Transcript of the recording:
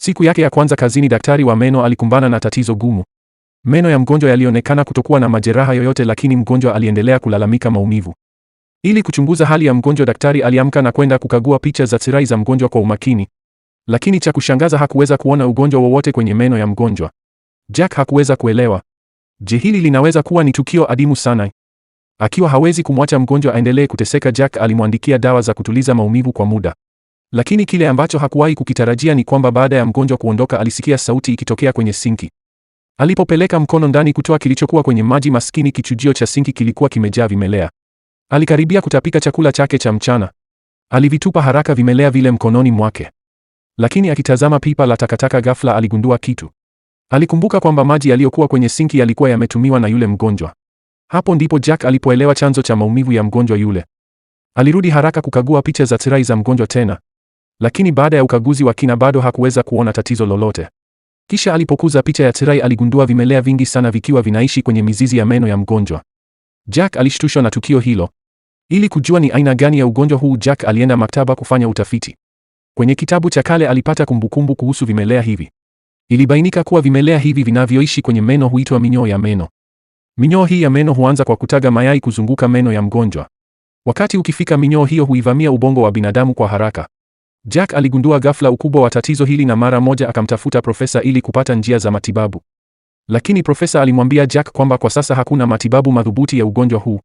Siku yake ya kwanza kazini, daktari wa meno alikumbana na tatizo gumu. Meno ya mgonjwa yalionekana kutokuwa na majeraha yoyote, lakini mgonjwa aliendelea kulalamika maumivu. Ili kuchunguza hali ya mgonjwa, daktari aliamka na kwenda kukagua picha za tirai za mgonjwa kwa umakini. Lakini cha kushangaza, hakuweza kuona ugonjwa wowote kwenye meno ya mgonjwa. Jack hakuweza kuelewa. Je, hili linaweza kuwa ni tukio adimu sana? Akiwa hawezi kumwacha mgonjwa aendelee kuteseka, Jack alimwandikia dawa za kutuliza maumivu kwa muda. Lakini kile ambacho hakuwahi kukitarajia ni kwamba baada ya mgonjwa kuondoka, alisikia sauti ikitokea kwenye sinki. Alipopeleka mkono ndani kutoa kilichokuwa kwenye maji, maskini kichujio cha sinki kilikuwa kimejaa vimelea. Alikaribia kutapika chakula chake cha mchana. Alivitupa haraka vimelea vile mkononi mwake. Lakini akitazama pipa la takataka, ghafla aligundua kitu. Alikumbuka kwamba maji yaliyokuwa kwenye sinki yalikuwa yametumiwa na yule mgonjwa. Hapo ndipo Jack alipoelewa chanzo cha maumivu ya mgonjwa yule. Alirudi haraka kukagua picha za tirai za mgonjwa tena. Lakini baada ya ukaguzi wa kina bado hakuweza kuona tatizo lolote. Kisha alipokuza picha ya tirai, aligundua vimelea vingi sana vikiwa vinaishi kwenye mizizi ya meno ya mgonjwa. Jack alishtushwa na tukio hilo. Ili kujua ni aina gani ya ugonjwa huu, Jack alienda maktaba kufanya utafiti. Kwenye kitabu cha kale alipata kumbukumbu kuhusu vimelea hivi. Ilibainika kuwa vimelea hivi vinavyoishi kwenye meno huitwa minyoo ya meno. Minyoo hii ya meno huanza kwa kutaga mayai kuzunguka meno ya mgonjwa. Wakati ukifika, minyoo hiyo huivamia ubongo wa binadamu kwa haraka. Jack aligundua ghafla ukubwa wa tatizo hili na mara moja akamtafuta profesa ili kupata njia za matibabu. Lakini profesa alimwambia Jack kwamba kwa sasa hakuna matibabu madhubuti ya ugonjwa huu.